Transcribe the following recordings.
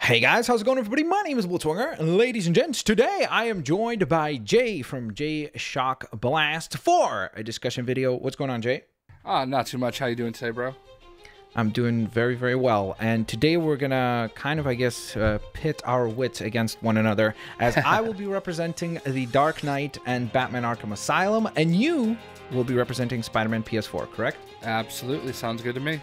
Hey guys, how's it going everybody? My name is Blitzwinger, and ladies and gents, today I am joined by Jay from JayShockblast for a discussion video. What's going on, Jay? Not too much. How you doing today, bro? I'm doing very, very well, and today we're gonna kind of, I guess, pit our wits against one another, as I will be representing the Dark Knight and Batman Arkham Asylum, and you will be representing Spider-Man PS4, correct? Absolutely. Sounds good to me.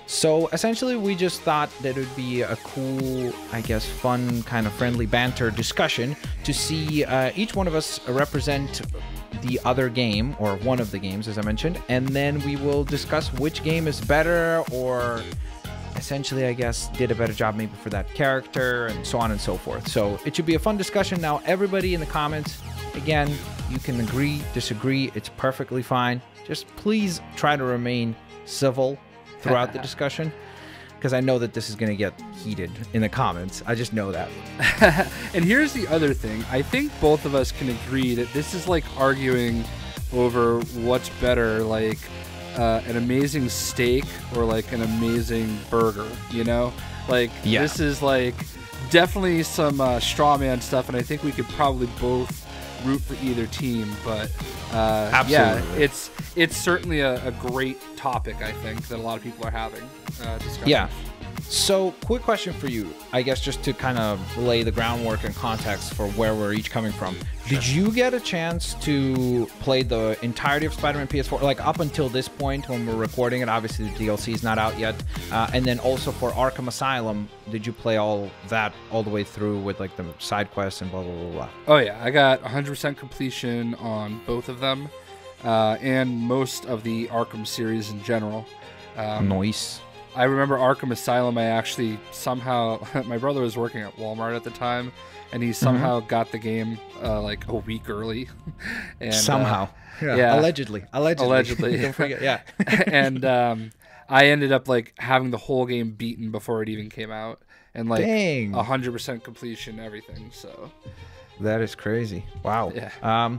So essentially, we just thought that it would be a cool, I guess, fun, kind of friendly banter discussion to see each one of us represent the other game, or one of the games, as I mentioned, and then we will discuss which game is better, or essentially, I guess, did a better job maybe for that character, and so on and so forth. So it should be a fun discussion. Now, everybody in the comments, again, you can agree, disagree, it's perfectly fine. Just please try to remain civil throughout the discussion, because I know that this is going to get heated in the comments. I just know that. And here's the other thing. I think both of us can agree that this is like arguing over what's better, like an amazing steak or like an amazing burger, you know? Like, yeah. This is like definitely some straw man stuff, and I think we could probably both root for either team, but absolutely. Yeah, it's certainly a great topic, I think, that a lot of people are having discussion. Yeah. So, quick question for you, I guess, just to kind of lay the groundwork and context for where we're each coming from. Sure. Did you get a chance to play the entirety of Spider-Man PS4, like up until this point when we're recording it? Obviously, the DLC is not out yet. And then also for Arkham Asylum, did you play all that all the way through with like the side quests and blah, blah, blah, blah? Oh, yeah. I got 100% completion on both of them, and most of the Arkham series in general. Nice. I remember Arkham Asylum, I actually somehow, my brother was working at Walmart at the time, and he somehow got the game like a week early. And, somehow. Yeah. Allegedly. Don't forget, yeah. And I ended up like having the whole game beaten before it even came out. And like 100% completion, everything, so. That is crazy. Wow. Yeah.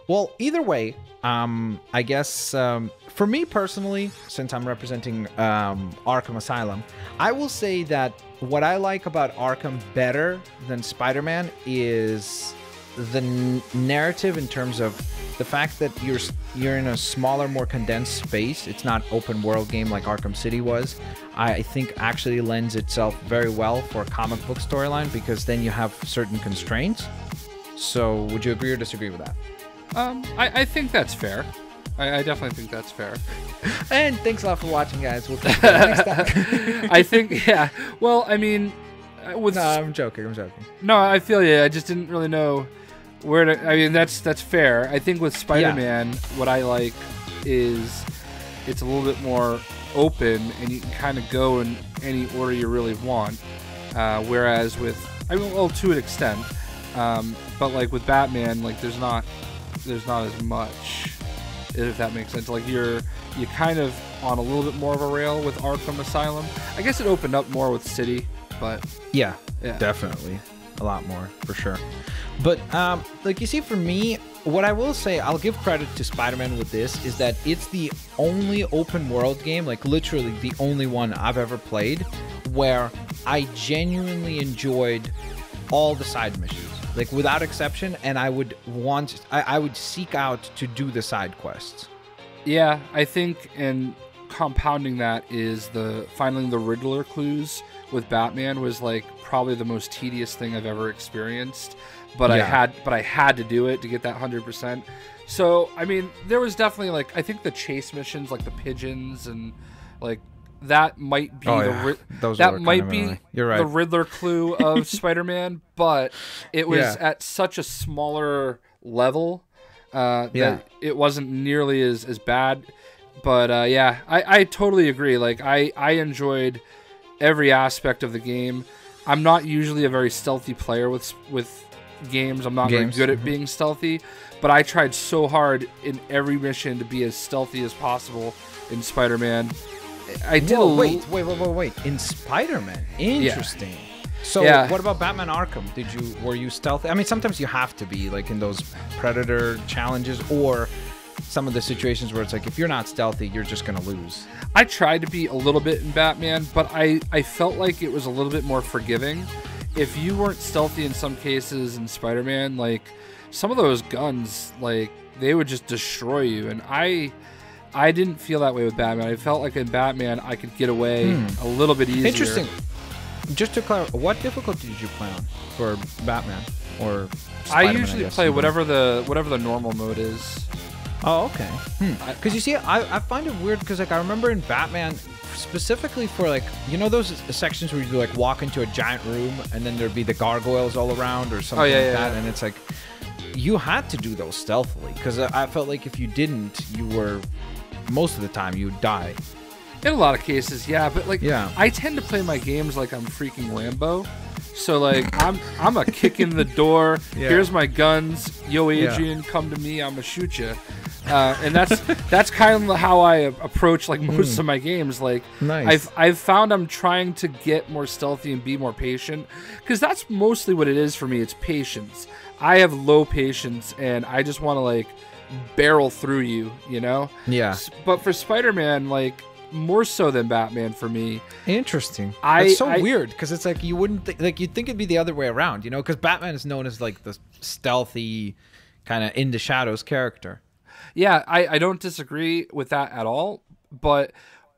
Well, either way, I guess for me personally, since I'm representing Arkham Asylum, I will say that what I like about Arkham better than Spider-Man is the narrative, in terms of the fact that you're in a smaller, more condensed space. It's not open world game like Arkham City was. I think actually lends itself very well for a comic book storyline, because then you have certain constraints. So would you agree or disagree with that? I think that's fair. I definitely think that's fair. And thanks a lot for watching, guys. We'll catch you next time. I think, yeah. Well, I mean, no, I'm joking. No, I feel you. I just didn't really know where to. I mean, that's fair. I think with Spider-Man, what I like is it's a little bit more open, and you can kind of go in any order you really want. Whereas with, I mean, well, to an extent, but like with Batman, like there's not as much, if that makes sense. Like you're kind of on a little bit more of a rail with Arkham Asylum. I guess it opened up more with City, but yeah. Definitely a lot more for sure. But like, you see, for me, what I will say, I'll give credit to Spider-Man with this, is that it's the only open world game, like literally the only one I've ever played, where I genuinely enjoyed all the side missions, like without exception, and I would seek out to do the side quests. Yeah, I think, and compounding that is finding the Riddler clues with Batman was like probably the most tedious thing I've ever experienced, but I had to do it to get that 100%. So I mean, there was definitely like, I think the chase missions, like the pigeons, and like that might be the Riddler clue of Spider-Man, but it was at such a smaller level that it wasn't nearly as bad. But I totally agree. Like I enjoyed every aspect of the game. I'm not usually a very stealthy player with games. I'm not very good at being stealthy, but I tried so hard in every mission to be as stealthy as possible in Spider-Man. I did. Whoa, wait! In Spider-Man, interesting. Yeah. So, what about Batman Arkham? Were you stealthy? I mean, sometimes you have to be, like in those Predator challenges, or some of the situations where it's like, if you're not stealthy, you're just gonna lose. I tried to be a little bit in Batman, but I felt like it was a little bit more forgiving. If you weren't stealthy in some cases in Spider-Man, like some of those guns, like they would just destroy you. And I didn't feel that way with Batman. I felt like in Batman I could get away a little bit easier. Interesting. Just to clarify, what difficulty did you play on for Batman or Spider-Man, I usually play whatever the normal mode is. Oh, okay. Because you see, I find it weird because like I remember in Batman, specifically for like, you know those sections where you like walk into a giant room and then there'd be the gargoyles all around or something like that, and it's like you had to do those stealthily because I felt like if you didn't, you were most of the time you'd die. In a lot of cases, yeah, but like I tend to play my games like I'm freaking Rambo. So like I'm a kick in the door. Here's my guns. Yo, Adrian, come to me. I'm gonna shoot you. And that's kind of how I approach like most of my games. Like I've found I'm trying to get more stealthy and be more patient because that's mostly what it is for me. It's patience. I have low patience and I just want to like barrel through you, you know? Yeah. But for Spider-Man, like more so than Batman for me. Interesting. It's so weird because it's like you wouldn't like you'd think it'd be the other way around, you know? Because Batman is known as like the stealthy kind of in the shadows character. Yeah, I don't disagree with that at all, but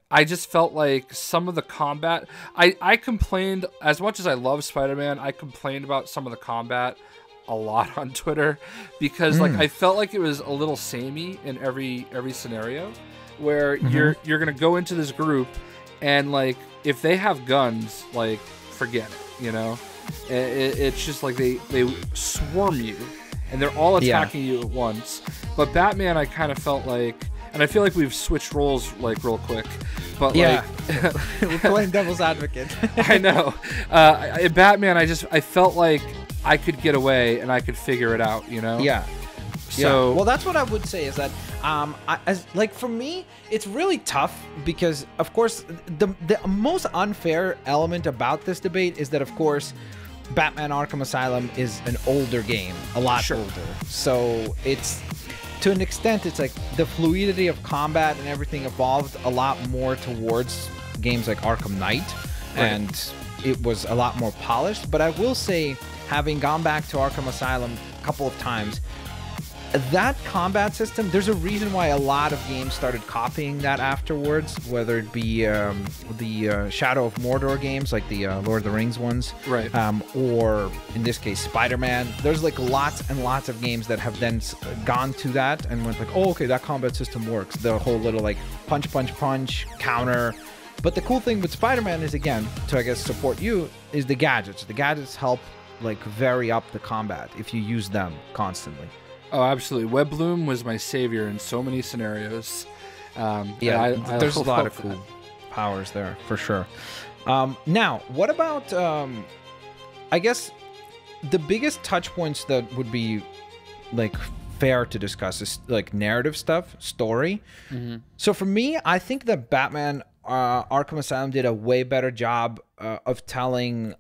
I just felt like some of the combat I complained, as much as I love Spider-Man, I complained about some of the combat a lot on Twitter because like I felt like it was a little samey in every scenario where you're gonna go into this group and like if they have guns, like forget it, you know? It's just like they swarm you and they're all attacking you at once. But Batman, I kind of felt like, and I feel like we've switched roles like real quick, but like we're playing devil's advocate. I know. In Batman, I felt like I could get away and I could figure it out, you know? Yeah. So well, that's what I would say is that like for me, it's really tough because of course the most unfair element about this debate is that of course Batman Arkham Asylum is an older game, a lot older. So it's to an extent it's like the fluidity of combat and everything evolved a lot more towards games like Arkham Knight and it was a lot more polished. But I will say, having gone back to Arkham Asylum a couple of times, that combat system, there's a reason why a lot of games started copying that afterwards, whether it be the Shadow of Mordor games, like the Lord of the Rings ones, or in this case, Spider-Man. There's like lots and lots of games that have then gone to that and went like, oh, okay, that combat system works. The whole little like punch, punch, punch, counter. But the cool thing with Spider-Man is, again, to I guess support you, is the gadgets. The gadgets help like vary up the combat if you use them constantly. Oh, absolutely. Webbloom was my savior in so many scenarios. There's a lot of cool powers there, for sure. Now, what about, I guess, the biggest touch points that would be, like, fair to discuss is, like, narrative stuff, story. So for me, I think that Batman Arkham Asylum did a way better job of telling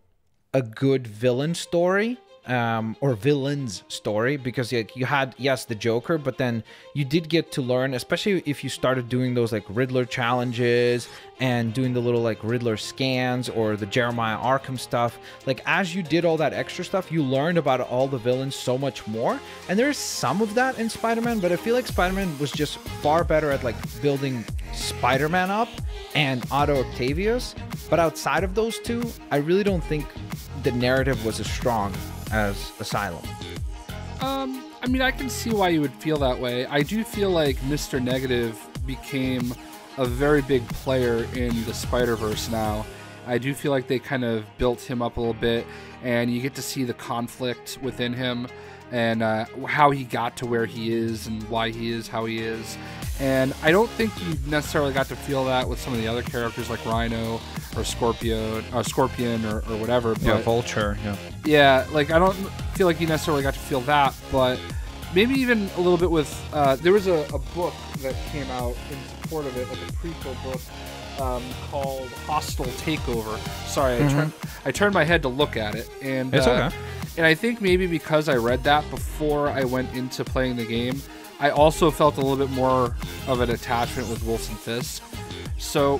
a good villain story. Or villain's story, because you had, yes, the Joker, but then you did get to learn, especially if you started doing those like Riddler challenges and doing the little like Riddler scans or the Jeremiah Arkham stuff. Like as you did all that extra stuff, you learned about all the villains so much more. And there's some of that in Spider-Man, but I feel like Spider-Man was just far better at like building Spider-Man up and Otto Octavius. But outside of those two, I really don't think the narrative was as strong as Asylum. I mean, I can see why you would feel that way. I do feel like Mr. Negative became a very big player in the Spider-Verse now. I do feel like they kind of built him up a little bit, and you get to see the conflict within him and how he got to where he is and why he is how he is. And I don't think you necessarily got to feel that with some of the other characters like Rhino or Scorpion or whatever. But, yeah, Vulture. Yeah, like I don't feel like you necessarily got to feel that, but maybe even a little bit with there was a book that came out in support of it, like a prequel book called Hostile Takeover. Sorry, I turned my head to look at it, and it's okay. And I think maybe because I read that before I went into playing the game, I also felt a little bit more of an attachment with Wilson Fisk. So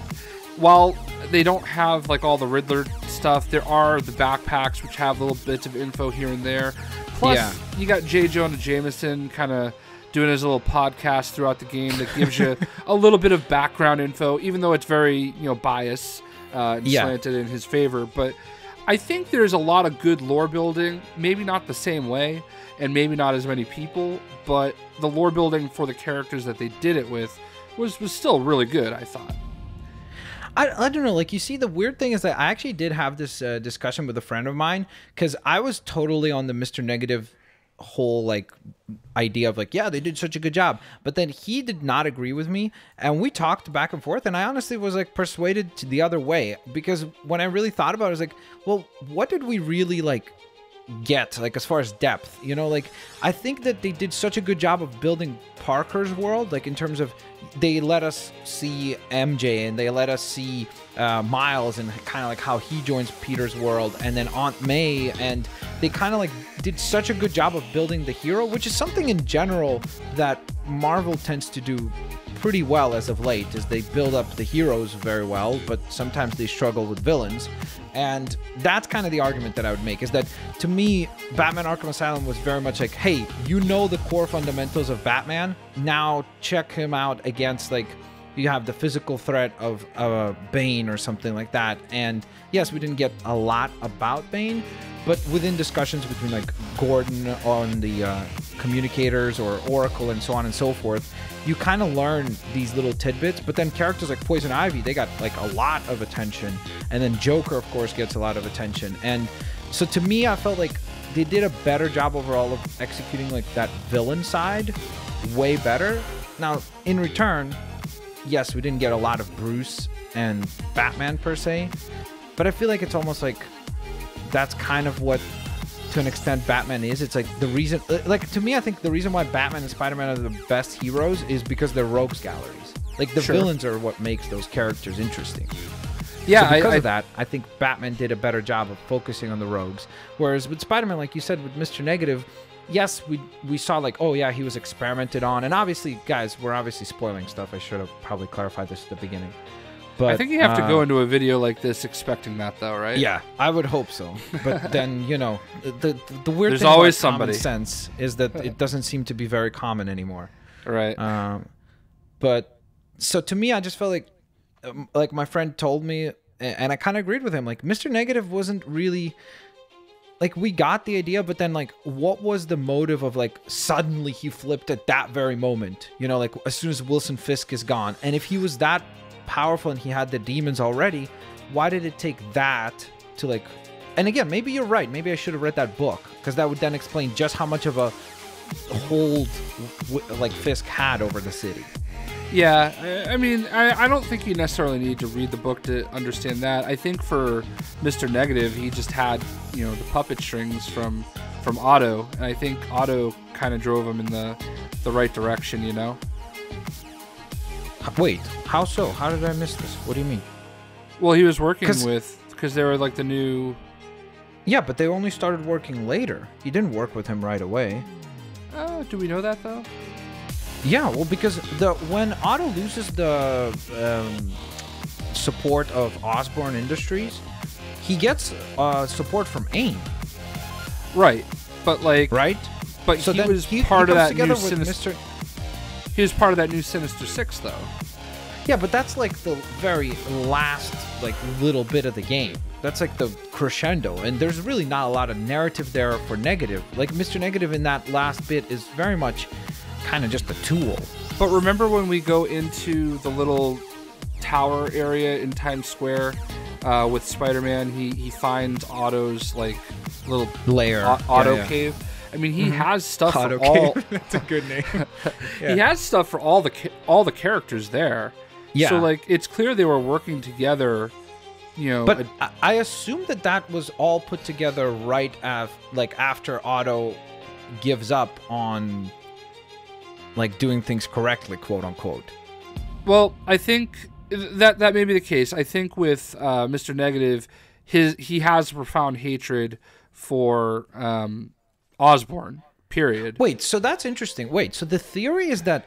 while they don't have like all the Riddler stuff, there are the backpacks which have little bits of info here and there. Plus, you got J. Jonah Jameson kind of doing his little podcast throughout the game that gives you a little bit of background info, even though it's very biased and slanted in his favor. But I think there's a lot of good lore building, maybe not the same way, and maybe not as many people, but the lore building for the characters that they did it with was still really good, I thought. I don't know, like, you see, the weird thing is that I actually did have this discussion with a friend of mine, because I was totally on the Mr. Negative whole, like, idea of, like, yeah, they did such a good job, but then he did not agree with me, and we talked back and forth, and I honestly was, like, persuaded to the other way, because when I really thought about it, I was like, well, what did we really, like, get, like, as far as depth, like, I think that they did such a good job of building Parker's world, like, in terms of they let us see MJ and they let us see Miles and kind of like how he joins Peter's world, and then Aunt May, and they kind of like did such a good job of building the hero, which is something in general that Marvel tends to do pretty well as of late, is they build up the heroes very well, but sometimes they struggle with villains. And that's kind of the argument that I would make, is that to me, Batman Arkham Asylum was very much like, hey, the core fundamentals of Batman, now check him out against, like, you have the physical threat of Bane or something like that. And yes, we didn't get a lot about Bane, but within discussions between, like, Gordon on the communicators or Oracle and so on and so forth, you kind of learn these little tidbits. But then characters like Poison Ivy, they got like a lot of attention, and then Joker, of course, gets a lot of attention. And so to me, I felt like they did a better job overall of executing like that villain side way better. Now, in return, yes, we didn't get a lot of Bruce and Batman per se, but I feel like it's almost like that's kind of what, to an extent, Batman is. It's like the reason, like, to me, I think the reason why Batman and Spider-Man are the best heroes is because they're rogues galleries. Like, the villains are what makes those characters interesting. Yeah, so because of that, I think Batman did a better job of focusing on the rogues. Whereas with Spider-Man, like you said, with Mr. Negative, yes, we saw like, oh yeah, he was experimented on. And obviously, guys, we're obviously spoiling stuff. I should have probably clarified this at the beginning. But I think you have to go into a video like this expecting that, though, right? Yeah, I would hope so. But then, the weird There's thing always about somebody. Common sense is that it doesn't seem to be very common anymore. Right. But so to me, I just felt like my friend told me, and I kind of agreed with him. Like, Mr. Negative wasn't really, like, we got the idea, but then, like, what was the motive of, like, suddenly he flipped at that very moment? Like, as soon as Wilson Fisk is gone, and if he was that powerful and he had the demons already, why did it take that to, like, and again, maybe you're right, maybe I should have read that book, because that would then explain just how much of a hold like Fisk had over the city. Yeah, I mean, I don't think you necessarily need to read the book to understand that. I think for Mr. Negative, he just had, the puppet strings from Otto, and I think Otto kind of drove him in the right direction, Wait, how so? How did I miss this? What do you mean? Well, he was working because they were like the new... Yeah, but they only started working later. He didn't work with him right away. Do we know that, though? Yeah, well, because when Otto loses the support of Osborn Industries, he gets support from AIM. Right, but like... Right? But so he was part of that new Sinister... He was part of that new Sinister Six, though. Yeah, but that's like the very last, like, little bit of the game. That's like the crescendo, and there's really not a lot of narrative there for Negative. Like, Mr. Negative in that last bit is very much kind of just a tool. But remember when we go into the little tower area in Times Square with Spider-Man, he finds Otto's, like, little lair, Otto cave. I mean, he has stuff Otto for all. That's a good name. Yeah. He has stuff for all the characters there. Yeah. So, like, it's clear they were working together. But I assume that was all put together right after Otto gives up on, like, doing things correctly, quote unquote. Well, I think that may be the case. I think with Mr. Negative, he has a profound hatred for Osborn, period. Wait, so that's interesting. Wait, so the theory is that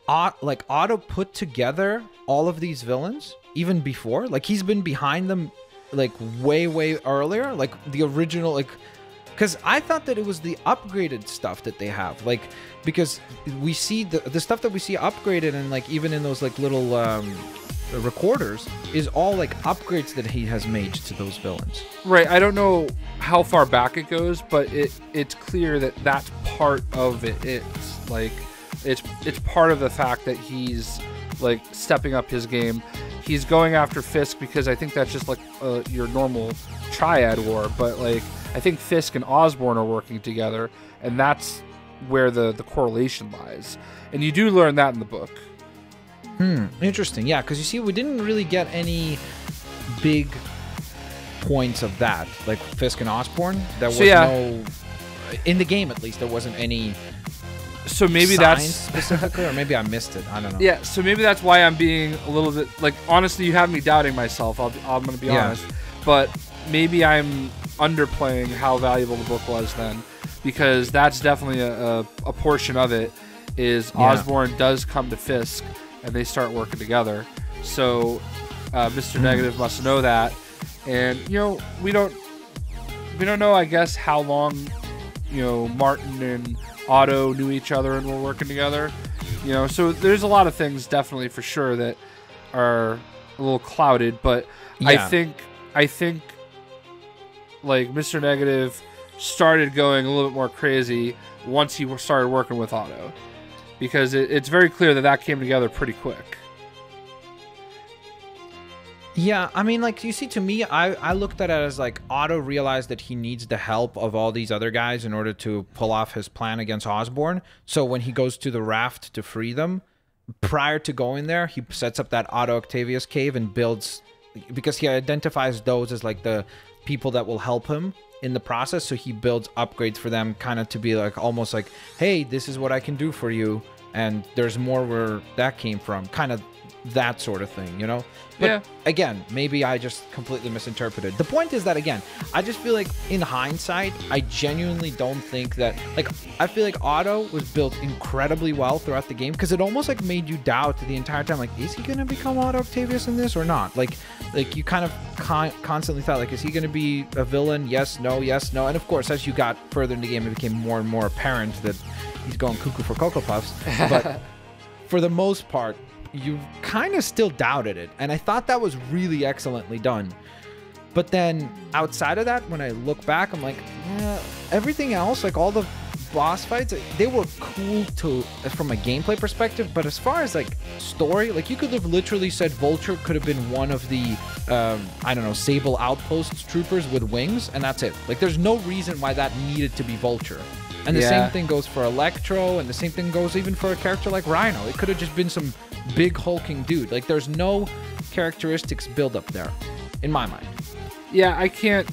Otto put together all of these villains even before? Like, he's been behind them, like, way earlier? Like, the original, like... Because I thought that it was the upgraded stuff that they have. Like, because we see the stuff that we see upgraded and, like, even in those, like, little recorders is all, like, upgrades that he has made to those villains. Right. I don't know how far back it goes, but it's clear that that's part of it. It's, like, it's part of the fact that he's, like, stepping up his game. He's going after Fisk because I think that's just, like, your normal triad war, but, like, I think Fisk and Osborn are working together, and that's where the correlation lies. And you do learn that in the book. Interesting. Yeah, because you see, we didn't really get any big points of that, like Fisk and Osborn. There was no... In the game, at least, there wasn't any... So maybe that's specifically, or maybe I missed it. I don't know. Yeah, so maybe that's why I'm being a little bit... Like, honestly, you have me doubting myself. I'm going to be honest. But maybe I'm underplaying how valuable the book was then, because that's definitely a portion of it is Osborn does come to Fisk and they start working together. So Mr. Negative must know that, and we don't know, I guess, how long Martin and Otto knew each other and were working together. So there's a lot of things definitely for sure that are a little clouded, but I think like Mr. Negative started going a little bit more crazy once he started working with Otto, because it's very clear that came together pretty quick. Yeah, I mean, like, you see, to me, I looked at it as, like, Otto realized that he needs the help of all these other guys in order to pull off his plan against Osborn. So when he goes to the raft to free them, prior to going there, he sets up that Otto Octavius cave and builds, because he identifies those as, like, the people that will help him in the process. So he builds upgrades for them, kind of to be, like, almost like, hey, this is what I can do for you, and there's more where that came from. Kind of that sort of thing, But again, maybe I just completely misinterpreted. The point is that, again, I just feel like in hindsight, I genuinely don't think that, like, I feel like Otto was built incredibly well throughout the game, because it almost, like, made you doubt the entire time, like, is he going to become Otto Octavius in this or not? Like you kind of constantly thought, like, is he going to be a villain? Yes, no, yes, no. And of course, as you got further in the game, it became more and more apparent that he's going cuckoo for Cocoa Puffs. But for the most part, you kind of still doubted it, and I thought that was really excellently done. But then outside of that, when I look back, I'm like, everything else, like all the boss fights, they were cool from a gameplay perspective, but as far as, like, story, like, you could have literally said Vulture could have been one of the I don't know, Sable Outpost troopers with wings, and that's it. Like, there's no reason why that needed to be Vulture. And the same thing goes for Electro, and the same thing goes even for a character like Rhino. It could have just been some big hulking dude. Like, there's no characteristics build up there, in my mind. Yeah, I can't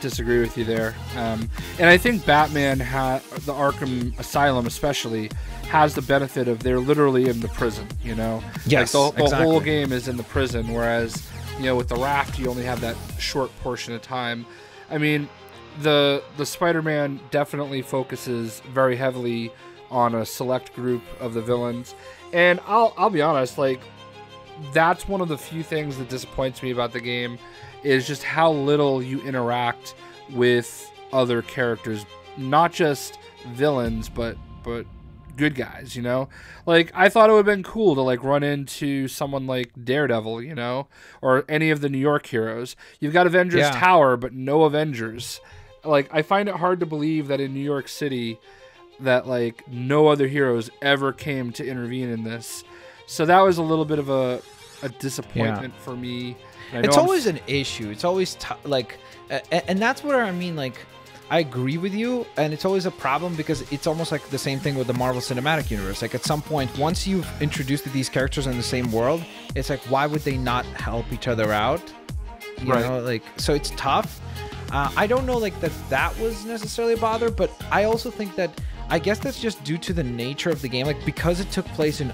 disagree with you there. And I think Batman, the Arkham Asylum especially, has the benefit of they're literally in the prison, Yes, like the exactly. whole game is in the prison, whereas, with the raft, you only have that short portion of time. I mean, the Spider-Man definitely focuses very heavily on a select group of the villains. And I'll be honest, like, that's one of the few things that disappoints me about the game, is just how little you interact with other characters, not just villains, but good guys, Like, I thought it would have been cool to, like, run into someone like Daredevil, or any of the New York heroes. You've got Avengers Tower, but no Avengers. Like, I find it hard to believe that in New York City that, like, no other heroes ever came to intervene in this. So that was a little bit of a disappointment for me. It's always an issue. It's always and that's where, I mean, like, I agree with you, and it's always a problem because it's almost like the same thing with the Marvel Cinematic Universe. Like, at some point, once you've introduced these characters in the same world, it's like, why would they not help each other out? You know, like, so it's tough. I don't know, like, that was necessarily a bother, but I also think that, I guess that's just due to the nature of the game. Like, because it took place in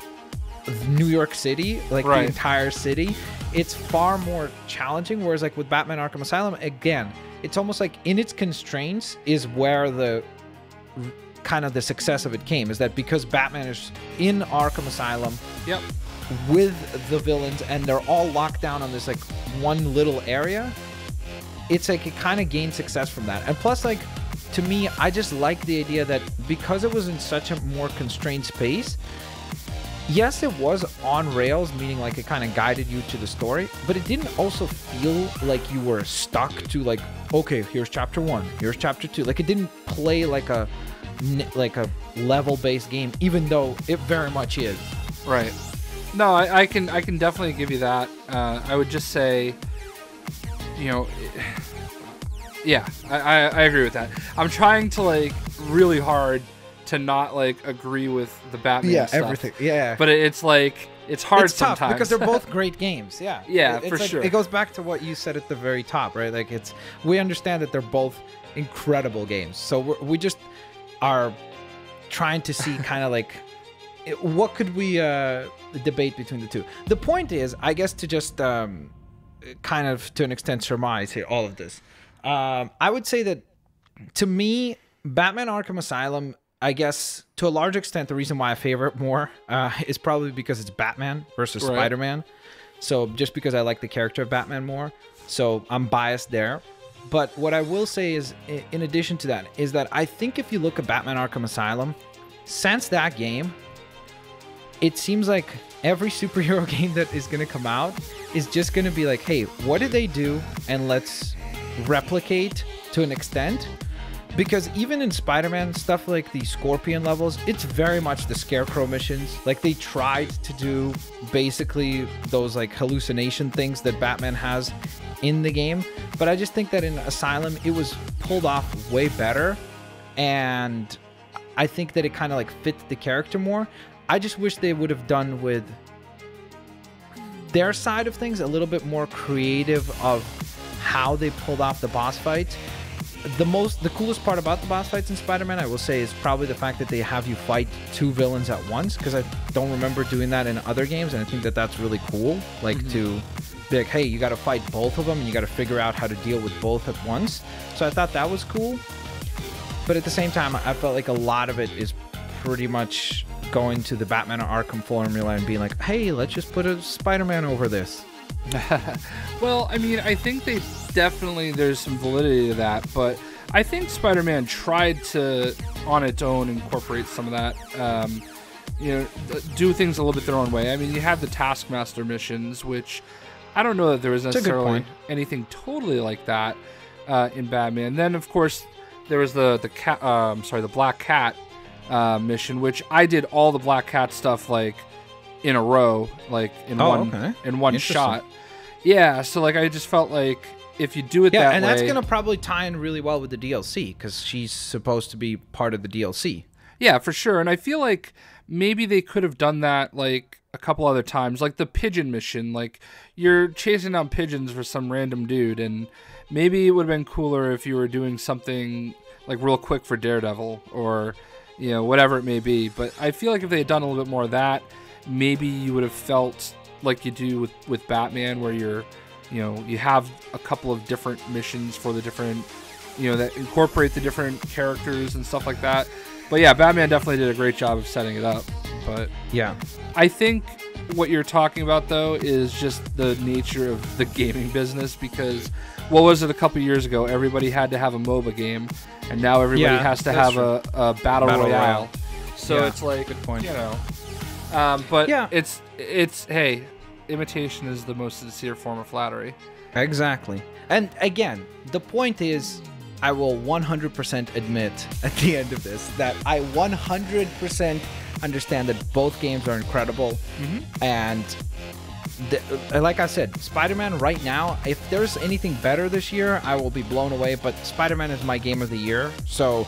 New York City, like the entire city, it's far more challenging. Whereas, like, with Batman Arkham Asylum, again, it's almost like in its constraints is where the kind of the success of it came, is that because Batman is in Arkham Asylum Yep. with the villains and they're all locked down on this like one little area, it's like it kind of gained success from that. And plus, like, to me, I just like the idea that because it was in such a more constrained space, yes, it was on rails, meaning like it kind of guided you to the story, but it didn't also feel like you were stuck to like, okay, here's chapter 1, here's chapter 2. Like, it didn't play like a level-based game, even though it very much is. Right. No, I can definitely give you that. I would just say, you know, yeah, I agree with that. I'm trying to like really hard to not like agree with the Batman stuff. Everything. Yeah. But it's like it's hard it's tough sometimes because they're both great games. Yeah. Yeah, it's for like, sure. It goes back to what you said at the very top, right? Like, we understand that they're both incredible games. So we just are trying to see kind of like what could we debate between the two. The point is, I guess, to just kind of to an extent surmise here all of this. I would say that to me, Batman Arkham Asylum, I guess to a large extent, the reason why I favor it more is probably because it's Batman versus Spider-Man. So just because I like the character of Batman more, so I'm biased there. But what I will say is, in addition to that, is that I think if you look at Batman Arkham Asylum, since that game, it seems like every superhero game that is going to come out is just going to be like, hey, what did they do? And let's replicate to an extent. Because even in Spider-Man, stuff like the Scorpion levels, it's very much the Scarecrow missions. Like, they tried to do basically those like hallucination things that Batman has in the game. But I just think that in Asylum, it was pulled off way better. And I think that it kind of like fit the character more. I just wish they would have done with their side of things a little bit more creative of how they pulled off the boss fights. The coolest part about the boss fights in Spider-Man, I will say, is probably the fact that they have you fight two villains at once, because I don't remember doing that in other games, and I think that that's really cool. Like, to be like, hey, you got to fight both of them, and you got to figure out how to deal with both at once. So I thought that was cool. But at the same time, I felt like a lot of it is pretty much going to the Batman Arkham formula and being like, hey, let's just put a Spider-Man over this. Well, I mean, I think they definitely, there's some validity to that, but I think Spider-Man tried to, on its own, incorporate some of that, you know, do things a little bit their own way. I mean, you have the Taskmaster missions, which I don't know that there was necessarily anything totally like that in Batman. Then, of course, there was the Black Cat mission, which I did all the Black Cat stuff like in a row, like in one shot. Yeah, so like I just felt like if you do it that way, and that's gonna probably tie in really well with the DLC because she's supposed to be part of the DLC. Yeah, for sure. And I feel like maybe they could have done that like a couple other times, like the pigeon mission. Like you're chasing down pigeons for some random dude, and maybe it would have been cooler if you were doing something like real quick for Daredevil or, you know, whatever it may be. But I feel like if they had done a little bit more of that, maybe you would have felt like you do with Batman, where you're, you know, you have a couple of different missions for the different, you know, that incorporate the different characters and stuff like that. But yeah, Batman definitely did a great job of setting it up. But yeah, I think what you're talking about though is just the nature of the gaming business, because what was it a couple years ago? Everybody had to have a MOBA game, and now everybody has to have a battle royale. So it's like, good point. You know. But it's hey, imitation is the most sincere form of flattery. Exactly. And again, the point is, I will 100% admit at the end of this that I 100% understand that both games are incredible. And like I said, Spider-Man right now, if there's anything better this year, I will be blown away. But Spider-Man is my game of the year. So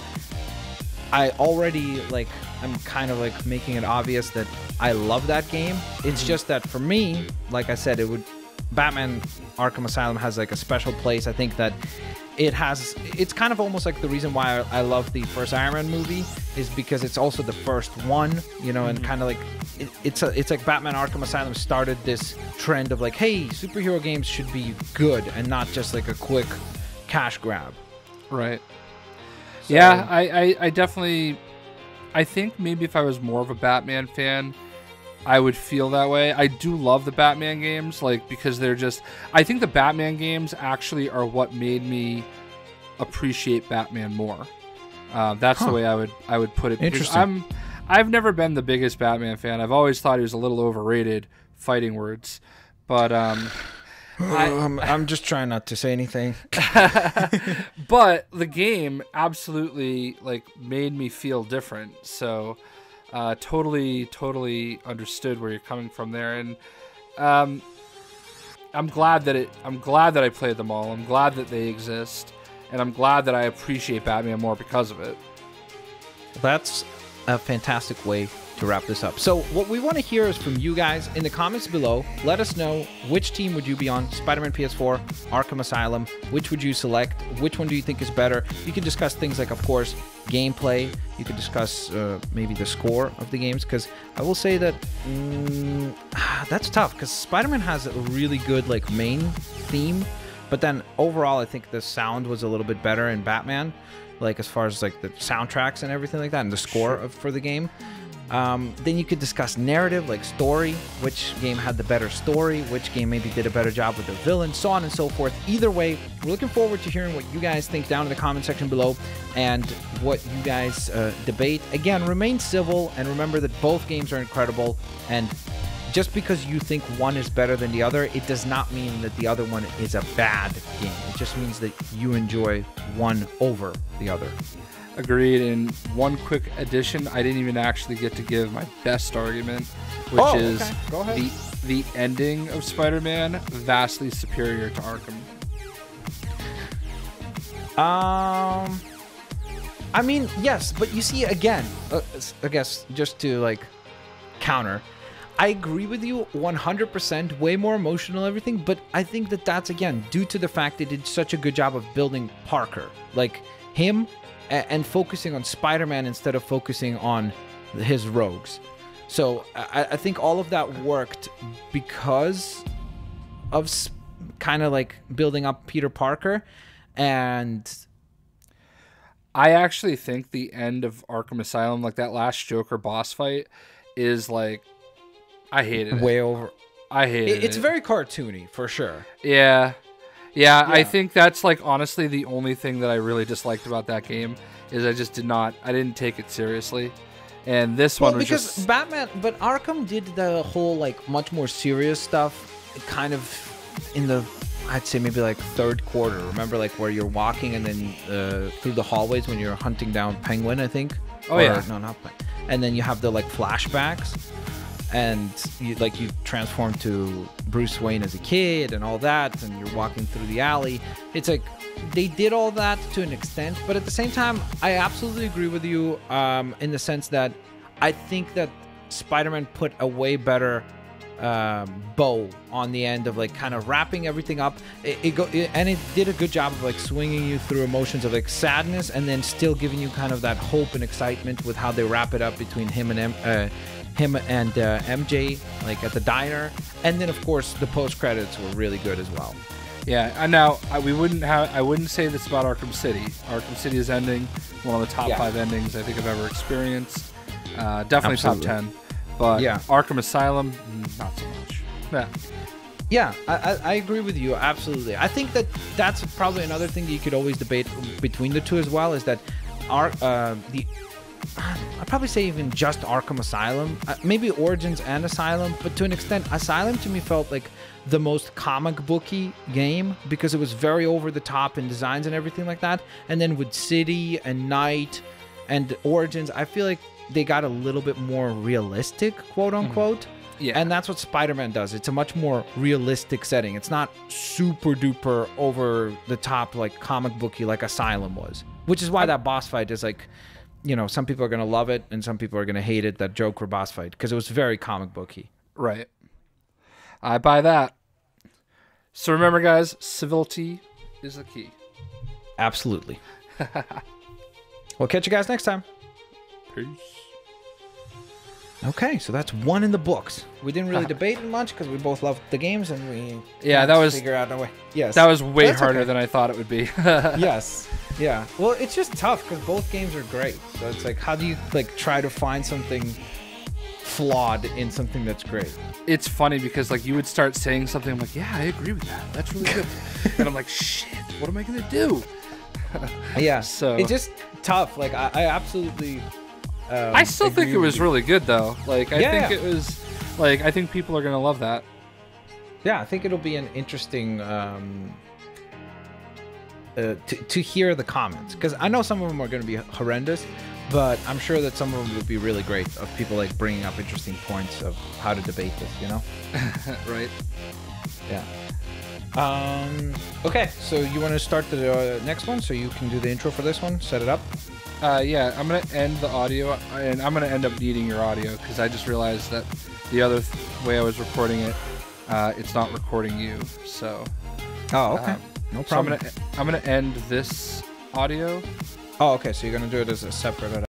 I already, like, I'm kind of like making it obvious that I love that game. It's just that for me, like I said, Batman Arkham Asylum has like a special place. I think that it's kind of almost like the reason why I love the first Iron Man movie is because it's also the first one, you know, and kind of like it's like Batman Arkham Asylum started this trend of like, hey, superhero games should be good and not just like a quick cash grab. Right. So, yeah, I definitely I think maybe if I was more of a Batman fan, I would feel that way. I do love the Batman games, like, because they're just... I think the Batman games actually are what made me appreciate Batman more. That's the way I would put it. Interesting. I've never been the biggest Batman fan. I've always thought he was a little overrated, fighting words. But I'm just trying not to say anything. But the game absolutely like made me feel different. So totally understood where you're coming from there, and I'm glad that I played them all. I'm glad that they exist, and I'm glad that I appreciate Batman more because of it. That's a fantastic way to wrap this up. So what we want to hear is from you guys in the comments below. Let us know, which team would you be on? Spider-Man PS4, Arkham Asylum. Which would you select? Which one do you think is better? You can discuss things like, of course, gameplay. You could discuss maybe the score of the games, because I will say that that's tough, because Spider-Man has a really good like main theme, but then overall I think the sound was a little bit better in Batman, like as far as like the soundtracks and everything like that, and the score for the game. Then you could discuss narrative, like story, which game had the better story, which game maybe did a better job with the villain, so on and so forth. Either way, we're looking forward to hearing what you guys think down in the comment section below, and what you guys debate. Again, remain civil, and remember that both games are incredible, and just because you think one is better than the other, it does not mean that the other one is a bad game. It just means that you enjoy one over the other. Agreed. And one quick addition, I didn't even actually get to give my best argument, which is Go ahead. the ending of Spider-Man vastly superior to Arkham. I mean, yes, but you see, again, I guess just to like counter, I agree with you 100%, way more emotional, everything, but I think that that's, again, due to the fact they did such a good job of building Parker, like him, and focusing on Spider-Man instead of focusing on his rogues. So I think all of that worked because of kind of like building up Peter Parker. And I actually think the end of Arkham Asylum, like that last Joker boss fight, is like, I hated it. Way over. I hated it. It's very cartoony, for sure. Yeah, I think that's like honestly the only thing that I really disliked about that game is I didn't take it seriously. And this one was because just... Batman, but Arkham did the whole like much more serious stuff kind of in the, I'd say maybe like third quarter. Remember, like where you're walking and then through the hallways when you're hunting down Penguin, I think. Oh, yeah. No, not Penguin. And then you have the like flashbacks, and you transform to Bruce Wayne as a kid and all that, and you're walking through the alley. It's like they did all that to an extent, but at the same time, I absolutely agree with you in the sense that I think that Spider-Man put a way better bow on the end of like kind of wrapping everything up. And it did a good job of like swinging you through emotions of like sadness, and then still giving you kind of that hope and excitement with how they wrap it up between him and MJ, like at the diner. And then of course the post credits were really good as well. Yeah, and now I wouldn't say this about Arkham City. Arkham City's ending, one of the top 5 endings I think I've ever experienced. Definitely Absolutely. top 10. But yeah, Arkham Asylum, not so much. Yeah, I agree with you, absolutely. I think that that's probably another thing that you could always debate between the two as well, is that I'd probably say even just Arkham Asylum, maybe Origins and Asylum, but to an extent, Asylum to me felt like the most comic booky game because it was very over the top in designs and everything like that. And then with City and Night and Origins, I feel like they got a little bit more realistic, quote unquote. Yeah. And that's what Spider-Man does. It's a much more realistic setting. It's not super duper over the top like comic booky like Asylum was, which is why that boss fight is like, you know, some people are going to love it and some people are going to hate it, that Joker boss fight, because it was very comic booky. Right. I buy that. So remember, guys, civility is the key. Absolutely. We'll catch you guys next time. Peace. Okay, so that's one in the books. We didn't really debate it much because we both loved the games and we figure out a way. Yes, that was way harder than I thought it would be. Yes, yeah. Well, it's just tough because both games are great. So it's like, how do you like try to find something flawed in something that's great? It's funny because like you would start saying something, I'm like, yeah, I agree with that. That's really good. And I'm like, shit, what am I gonna do? Yeah. So it's just tough. Like I absolutely. I still think it was really good though. Like I think it was, like I think people are gonna love that. Yeah, I think it'll be an interesting to hear the comments, because I know some of them are going to be horrendous, but I'm sure that some of them will be really great, of people like bringing up interesting points of how to debate this, you know? Right. Yeah. Okay, so you want to start the next one, so you can do the intro for this one, set it up? Yeah, I'm going to end the audio, and I'm going to end up needing your audio, because I just realized that the other way I was recording it, it's not recording you, so... Oh, okay. No problem. So I'm gonna end this audio. Oh, okay, so you're going to do it as a separate...